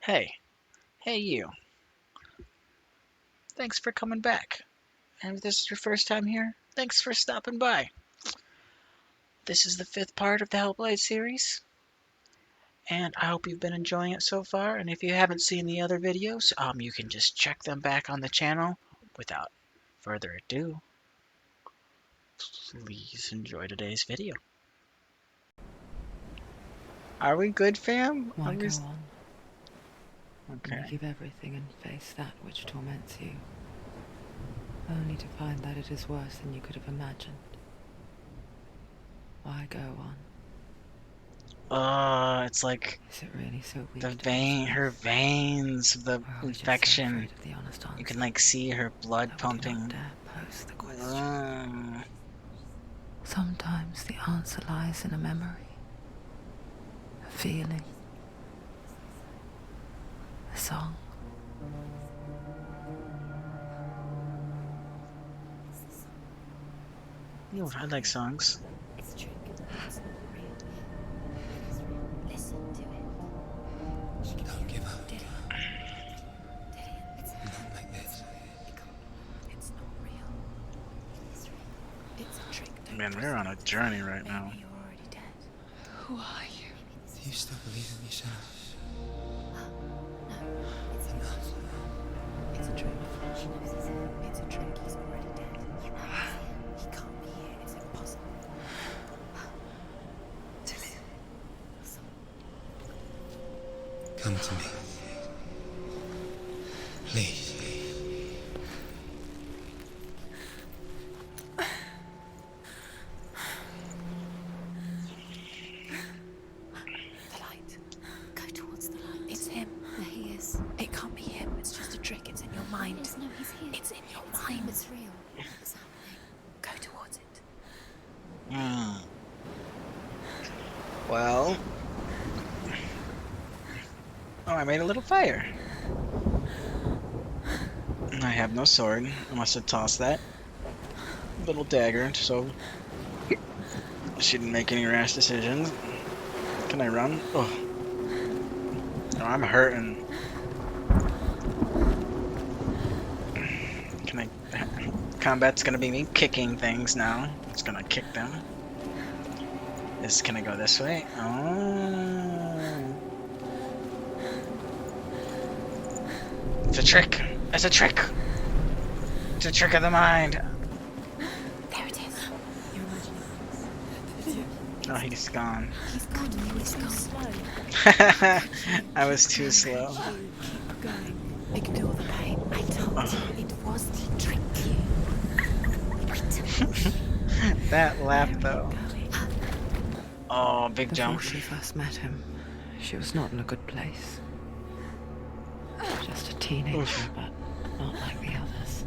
Hey, hey you. Thanks for coming back. And if this is your first time here, thanks for stopping by. This is the fifth part of the Hellblade series, and I hope you've been enjoying it so far. And if you haven't seen the other videos, you can just check them back on the channel. Without further ado, please enjoy today's video. Are we good, fam? Why go on? Okay. Why give everything and face that which torments you, only to find that it is worse than you could have imagined? Why go on? It's like Is it really so weak? her veins, the infection. Of the honest answer? You can like see her blood I would pumping. not dare pose the question. Sometimes the answer lies in a memory, a feeling, a song. Yo, I like songs. It's true. It's not real. Listen to it. Don't give up. Did it? It's Not like this. It's not real. It's real. It's a trick. Don't Man, trust we're on a it. journey right now. Maybe you're already dead. Who are you? Do you still believe in yourself? No, it's not. It's a trick. It's a trick. He's already dead. He can't be here. It's impossible. Come to me. Please. The light. Go towards the light. It's him. There he is. It can't be him. It's just a trick. It's in your mind. No, he's here. It's in your mind. It's real. It's happening. Go towards it. Well. Oh, I made a little fire. I have no sword. I must have tossed that little dagger, so she didn't make any rash decisions. Can I run? Oh, no, I'm hurting. Can I? Combat's gonna be me kicking things now. It's gonna kick them. Can I go this way? Oh. It's a trick. It's a trick. It's a trick of the mind. There it is. You're imagining. Oh, he's gone. He's gone. He's gone. I was too slow. Keep going. Ignore the pain. I told you it was to trick you. That laugh, though. Oh, big jump. Before she first met him, she was not in a good place. Just a teenager, but not like the others.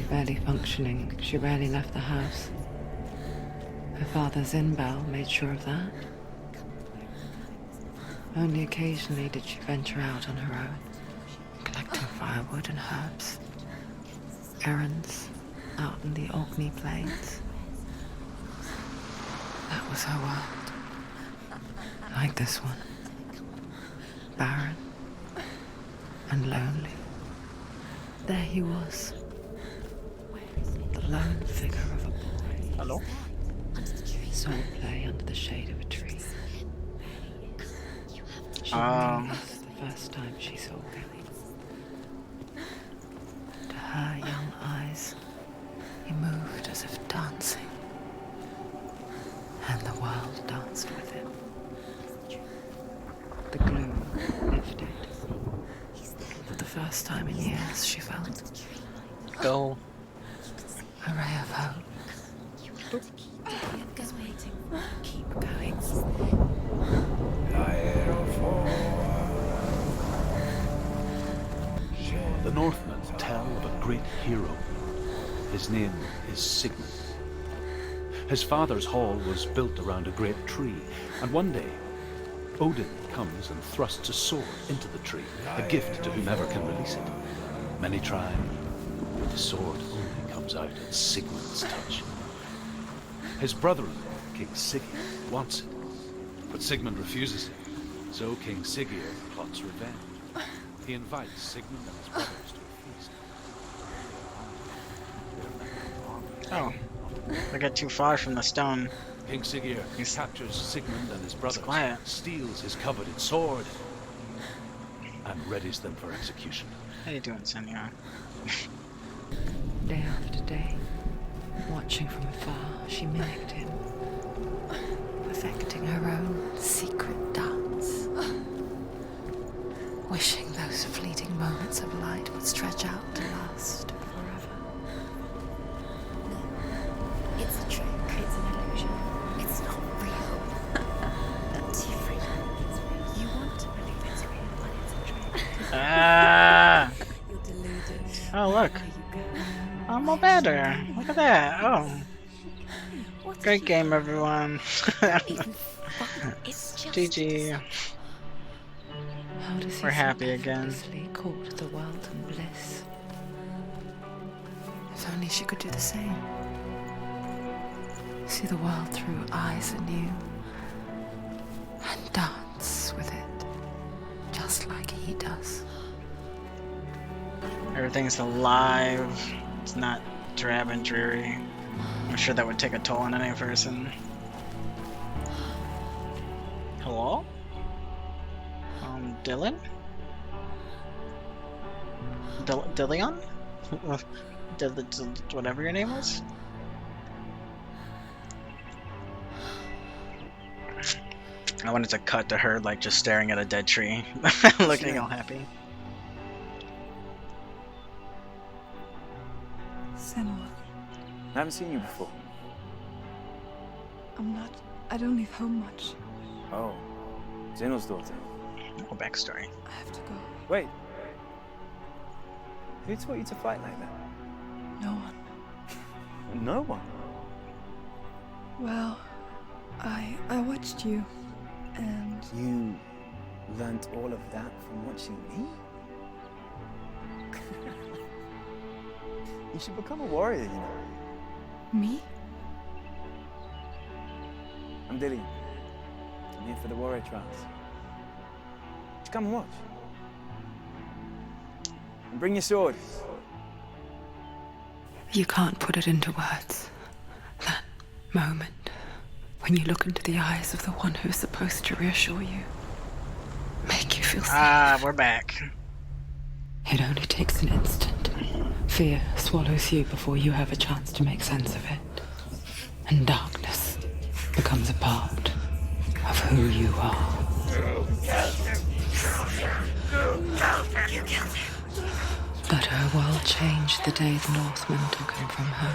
Barely functioning, she rarely left the house. Her father's in-bell made sure of that. Only occasionally did she venture out on her own, collecting firewood and herbs. Errands out in the Orkney Plains. That was her world. Like this one. Barren and lonely. There he was. The lone figure of a boy. Hello? Sole play under the shade of a tree. She knew this the first time she saw him. To her young eyes, he moved as if dancing. And the world danced with him. The gloom lifted. For the first time in years, she felt Go. a ray of hope. Just waiting. Keep going. The Northmen tell of a great hero. His name is Sigmund. His father's hall was built around a great tree, and one day, Odin comes and thrusts a sword into the tree, a gift to whomever can release it. Many try, but the sword only comes out at Sigmund's touch. His brother-in-law, King Siggy, wants it, but Sigmund refuses it, so So King Siggeir plots revenge. He invites Sigmund and his brothers to a feast. Oh, I got too far from the stone. King Siggeir He's captures Sigmund and his brothers, quiet. steals his coveted sword, and readies them for execution. How you doing, Senua? Day after day, watching from afar, she mimicked him, perfecting her own secret dance, wishing those fleeting moments of light would stretch out to last forever. It's a trick. It's an illusion. It's not real. Different. You want to believe it's real, but it's a trick. Ah! You're deluded. Oh, look. There you go. I'm all better. Look at that. Oh, What great did game, everyone. you even fun? It's just GG. How does he We're so happy again. effortlessly court the world and bliss? If only she could do the same. See the world through eyes anew and dance with it, just like he does. Everything's alive. It's not drab and dreary. I'm sure that would take a toll on any person. Hello? Dylan? Dillion? Whatever your name was? I wanted to cut to her, like, just staring at a dead tree, looking all happy. Senua, I haven't seen you before. I don't leave home much. Oh, Zeno's daughter. No backstory. I have to go. Wait. Who taught you to fight like that? No one. No one. Well, I watched you, and You learnt all of that from watching me? You should become a warrior, you know. me? I'm Dillian. I'm here for the warrior trials. Just come and watch. And bring your sword. You can't put it into words. That moment when you look into the eyes of the one who is supposed to reassure you, make you feel safe. Ah, we're back. It only takes an instant. Fear swallows you before you have a chance to make sense of it. And darkness becomes a part of who you are. But her world changed the day the Northmen took him from her.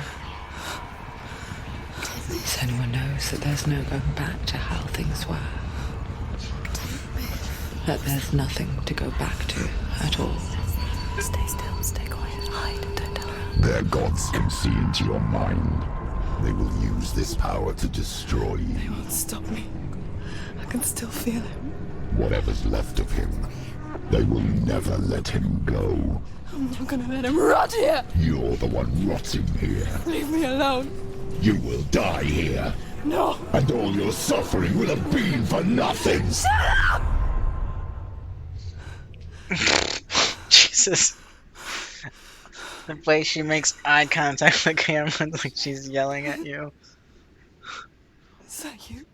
Senua knows that there's no going back to how things were. That there's nothing to go back to at all. Stay still, stay quiet, hide, don't tell her. Their gods can see into your mind. They will use this power to destroy you. They won't stop me. I can still feel him. Whatever's left of him, they will never let him go. I'm not gonna let him rot here. You're the one rotting here. Leave me alone. You will die here. No. And all your suffering will have been for nothing. Jesus. The way she makes eye contact with the camera, like she's yelling at you. Is that you?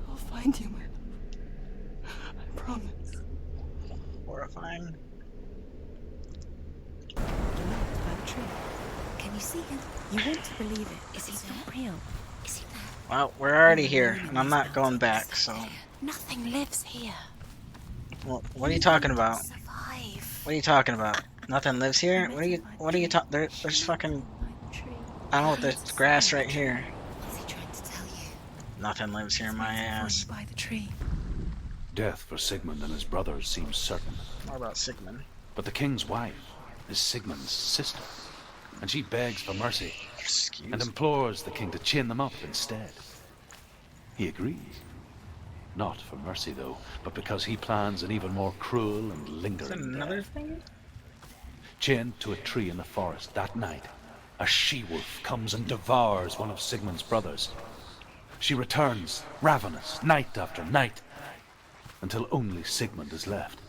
I'll find you, man. I promise. Horrifying. By the tree. Can you see him? You want to believe it. Is he not real? Is he there? Well, we're already here, and I'm not going back, so... Nothing lives here. Well, what are you talking about? Survive. What are you talking about? Nothing lives here? What are you talking... There's fucking... I don't know, there's grass right here. What's he trying to tell you? Nothing lives here, my ass. By the tree. Death for Sigmund and his brothers seems certain. What about Sigmund? But the king's wife is Sigmund's sister, and she begs for mercy Excuse and me. implores the king to chain them up instead. He agrees. Not for mercy, though, but because he plans an even more cruel and Is that lingering another death. thing? Chained to a tree in the forest that night, a she-wolf comes and devours one of Sigmund's brothers. She returns, ravenous, night after night, until only Sigmund is left.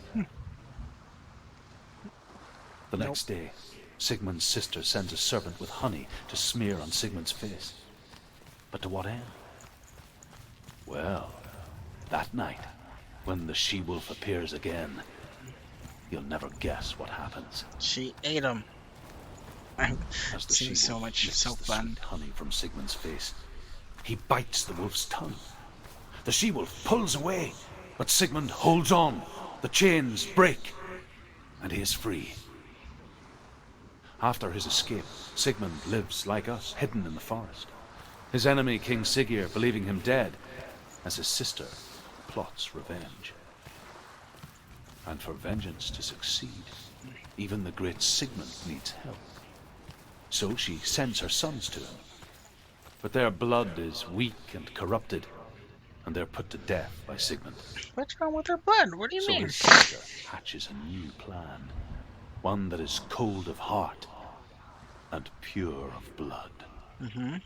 The next day, Sigmund's sister sends a servant with honey to smear on Sigmund's face. But to what end? Well, that night, when the she-wolf appears again, you'll never guess what happens. She ate him. As the Seems so she-wolf much licks so the fun. sweet honey from Sigmund's face, he bites the wolf's tongue. The she-wolf pulls away, but Sigmund holds on. The chains break, and he is free. After his escape, Sigmund lives like us, hidden in the forest. His enemy, King Siggeir, believing him dead, as his sister plots revenge. And for vengeance to succeed, even the great Sigmund needs help. So she sends her sons to him. But their blood is weak and corrupted, and they're put to death by Sigmund. What's wrong with her blood? What do you So mean? his sister hatches a new plan, one that is cold of heart and pure of blood. Mm-hmm.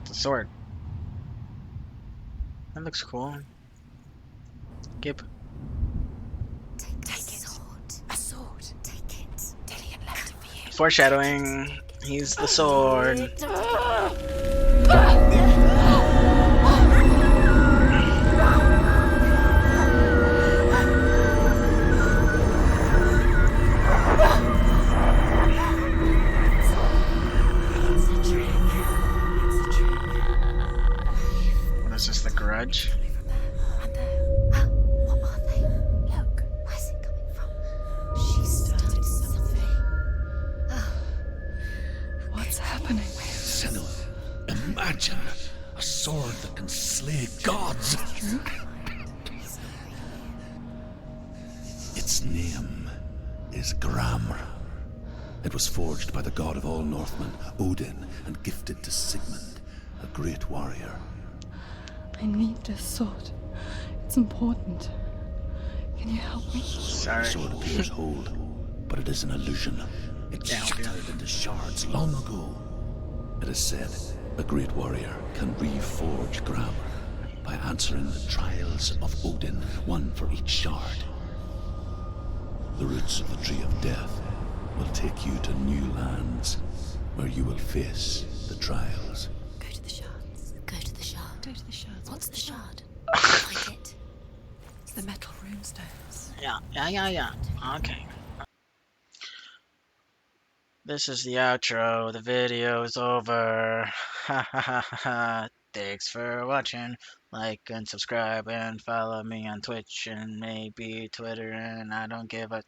The sword. That looks cool. Gib. Take it. A sword. Take it. Dillian left it for you. Foreshadowing. He's the sword. What is this, the Grudge? And there. What are they? Look. Where's it coming from? She started something. What's happening? Senua, imagine a sword that can slay gods. Its name is Gramr. It was forged by the god of all Northmen, Odin, and gifted to Sigmund, a great warrior. I need this sword. It's important. Can you help me? The Sorry. sword appears whole, but it is an illusion. It Yeah, okay. shattered into shards long ago. It is said a great warrior can reforge Gramr by answering the trials of Odin, one for each shard. The roots of the Tree of Death will take you to new lands where you will face the trials. Go to the shards. Go to the shard. Go to the shards. What's the shard? Find it. It's the metal runestones. Yeah. Okay. This is the outro. The video is over. Ha ha ha ha. Thanks for watching. Like and subscribe and follow me on Twitch and maybe Twitter, and I don't give a.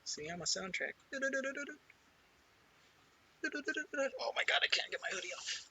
See, I'm a soundtrack. Oh my god, I can't get my hoodie off.